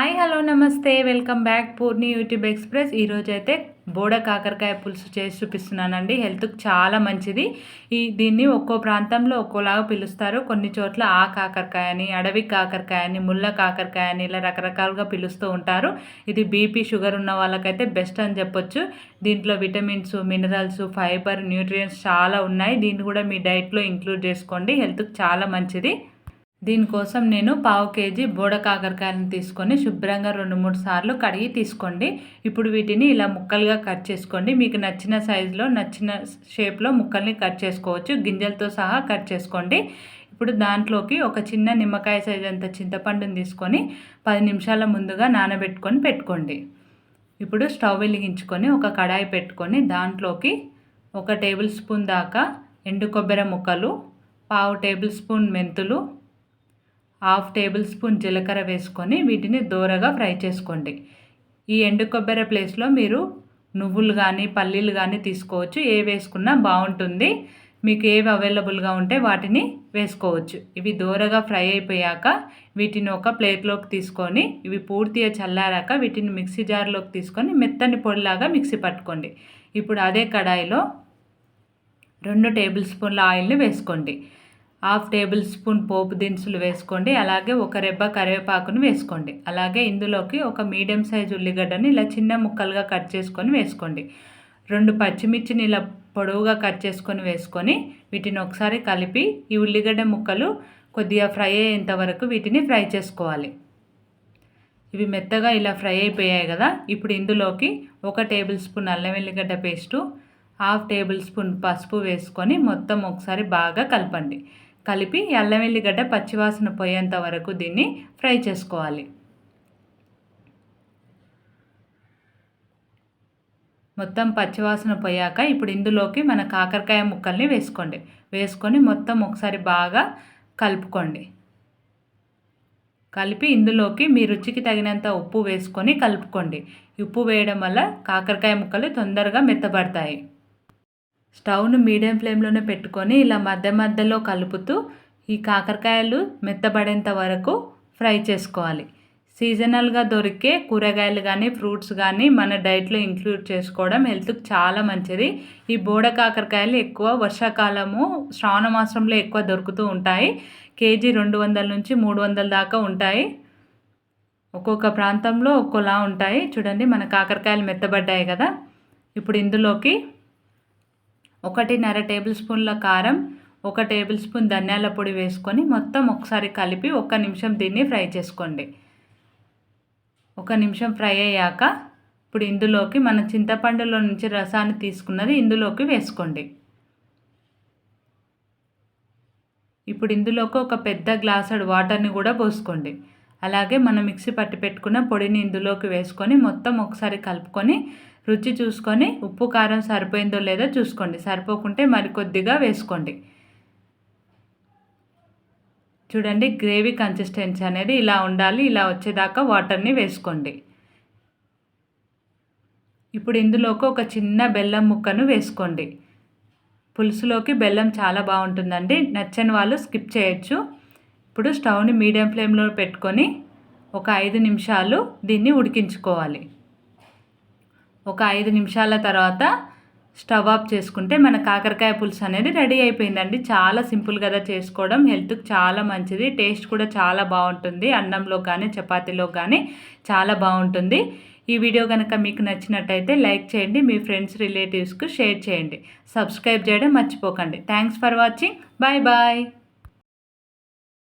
Hi hello నమస్తే welcome back పూర్ని YouTube express. ఈరోజైతే బోడ కాకరకాయ పులుసు చేసి చూపిస్తున్నానండి. హెల్త్కి చాలా మంచిది. దీన్ని ఒక్కో ప్రాంతంలో ఒక్కోలాగా పిలుస్తారు. కొన్ని చోట్ల ఆ కాకరకాయ అని, అడవి కాకరకాయ అని, ముళ్ళ కాకరకాయ అని ఇలా రకరకాలుగా పిలుస్తూ ఉంటారు. ఇది బీపీ షుగర్ ఉన్న వాళ్ళకైతే బెస్ట్ అని చెప్పొచ్చు. దీంట్లో విటమిన్స్, మినరల్స్, ఫైబర్, న్యూట్రియంట్స్ చాలా ఉన్నాయి. దీన్ని కూడా మీ డైట్లో ఇంక్లూడ్ చేసుకోండి. హెల్త్కి చాలా మంచిది. దీనికోసం నేను 1/2 కేజీ బోడ కాకరకాయలను తీసుకొని శుభ్రంగా 2-3 సార్లు కడిగి తీసుకోండి. ఇప్పుడు వీటిని ఇలా ముక్కలుగా కట్ చేసుకోండి. మీకు నచ్చిన సైజులో నచ్చిన షేప్లో ముక్కల్ని కట్ చేసుకోవచ్చు. గింజలతో సహా కట్ చేసుకోండి. ఇప్పుడు దాంట్లోకి ఒక చిన్న నిమ్మకాయ సైజు అంత చింతపండుని తీసుకొని 10 నిమిషాల ముందుగా నానబెట్టుకొని పెట్టుకోండి. ఇప్పుడు స్టవ్ వెలిగించుకొని ఒక కడాయి పెట్టుకొని దాంట్లోకి 1 టేబుల్ స్పూన్ దాకా ఎండు కొబ్బరి ముక్కలు, 1/2 టేబుల్ స్పూన్ మెంతులు, 1/2 టేబుల్ స్పూన్ జీలకర్ర వేసుకొని వీటిని దోరగా ఫ్రై చేసుకోండి. ఈ ఎండు కొబ్బరి ప్లేస్లో మీరు నువ్వులు కానీ పల్లీలు కానీ తీసుకోవచ్చు. ఏ వేసుకున్నా బాగుంటుంది. మీకు ఏవి అవైలబుల్గా ఉంటే వాటిని వేసుకోవచ్చు. ఇవి దోరగా ఫ్రై అయిపోయాక వీటిని ఒక ప్లేట్లోకి తీసుకొని ఇవి పూర్తిగా చల్లారాక వీటిని మిక్సీ జార్లోకి తీసుకొని మెత్తని పొడిలాగా మిక్సీ పట్టుకోండి. ఇప్పుడు అదే కడాయిలో 2 టేబుల్ స్పూన్ల ఆయిల్ని వేసుకోండి. 1/2 టేబుల్ స్పూన్ పోపు దినుసులు వేసుకోండి. అలాగే ఒక రెబ్బ కరివేపాకును వేసుకోండి. అలాగే ఇందులోకి ఒక మీడియం సైజు ఉల్లిగడ్డని ఇలా చిన్న ముక్కలుగా కట్ చేసుకొని వేసుకోండి. 2 పచ్చిమిర్చిని ఇలా పొడవుగా కట్ చేసుకొని వేసుకొని వీటిని ఒకసారి కలిపి ఈ ఉల్లిగడ్డ ముక్కలు కొద్దిగా ఫ్రై అయ్యేంత వరకు వీటిని ఫ్రై చేసుకోవాలి. ఇవి మెత్తగా ఇలా ఫ్రై అయిపోయాయి కదా. ఇప్పుడు ఇందులోకి 1 టేబుల్ స్పూన్ అల్లం వెల్లిగడ్డ పేస్టు, 1/2 టేబుల్ స్పూన్ పసుపు వేసుకొని మొత్తం ఒకసారి బాగా కలపండి. కలిపి అల్లం వెల్లిగడ్డ పచ్చివాసన పోయేంత వరకు దీన్ని ఫ్రై చేసుకోవాలి. మొత్తం పచ్చివాసన పోయాక ఇప్పుడు ఇందులోకి మన కాకరకాయ ముక్కల్ని వేసుకొని మొత్తం ఒకసారి బాగా కలుపుకోండి. కలిపి ఇందులోకి మీ రుచికి తగినంత ఉప్పు వేసుకొని కలుపుకోండి. ఉప్పు వేయడం వల్ల కాకరకాయ ముక్కలు తొందరగా మెత్తబడతాయి. స్టవ్ను మీడియం ఫ్లేమ్లోనే పెట్టుకొని ఇలా మధ్య మధ్యలో కలుపుతూ ఈ కాకరకాయలు మెత్తబడేంత వరకు ఫ్రై చేసుకోవాలి. సీజనల్గా దొరికే కూరగాయలు కానీ ఫ్రూట్స్ కానీ మన డైట్లో ఇంక్లూడ్ చేసుకోవడం హెల్త్కి చాలా మంచిది. ఈ బోడ కాకరకాయలు ఎక్కువ వర్షాకాలము శ్రావణ మాసంలో ఎక్కువ దొరుకుతూ ఉంటాయి. కేజీ 200 నుంచి 300 దాకా ఉంటాయి. ఒక్కొక్క ప్రాంతంలో ఒక్కోలా ఉంటాయి. చూడండి మన కాకరకాయలు మెత్తబడ్డాయి కదా. ఇప్పుడు ఇందులోకి 1.5 టేబుల్ స్పూన్ల కారం, 1 టేబుల్ స్పూన్ ధనియాల పొడి వేసుకొని మొత్తం ఒకసారి కలిపి 1 నిమిషం దీన్ని ఫ్రై చేసుకోండి. 1 నిమిషం ఫ్రై అయ్యాక ఇప్పుడు ఇందులోకి మన చింతపండులో నుంచి రసాన్ని తీసుకున్నది ఇందులోకి వేసుకోండి. ఇప్పుడు ఇందులోకి ఒక పెద్ద గ్లాసుడు వాటర్ని కూడా పోసుకోండి. అలాగే మనం మిక్సీ పట్టి పెట్టుకున్న పొడిని ఇందులోకి వేసుకొని మొత్తం ఒకసారి కలుపుకొని రుచి చూసుకొని ఉప్పు కారం సరిపోయిందో లేదో చూసుకోండి. సరిపోకుంటే మరి కొద్దిగా వేసుకోండి. చూడండి గ్రేవీ కన్సిస్టెన్సీ అనేది ఇలా ఉండాలి. ఇలా వచ్చేదాకా వాటర్ని వేసుకోండి. ఇప్పుడు ఇందులోకి ఒక చిన్న బెల్లం ముక్కను వేసుకోండి. పులుసులోకి బెల్లం చాలా బాగుంటుందండి. నచ్చని వాళ్ళు స్కిప్ చేయొచ్చు. ఇప్పుడు స్టవ్ని మీడియం ఫ్లేమ్లో పెట్టుకొని ఒక 5 నిమిషాలు దీన్ని ఉడికించుకోవాలి. ఒక 5 నిమిషాల తర్వాత స్టవ్ ఆఫ్ చేసుకుంటే మన కాకరకాయ పులుసు అనేది రెడీ అయిపోయిందండి. చాలా సింపుల్ కదా చేసుకోవడం. హెల్త్కి చాలా మంచిది. టేస్ట్ కూడా చాలా బాగుంటుంది. అన్నంలో కానీ చపాతీలో కానీ చాలా బాగుంటుంది. ఈ వీడియో కనుక మీకు నచ్చినట్టయితే లైక్ చేయండి. మీ ఫ్రెండ్స్ రిలేటివ్స్కి షేర్ చేయండి. సబ్స్క్రైబ్ చేయడం మర్చిపోకండి. Thanks for watching. Bye bye.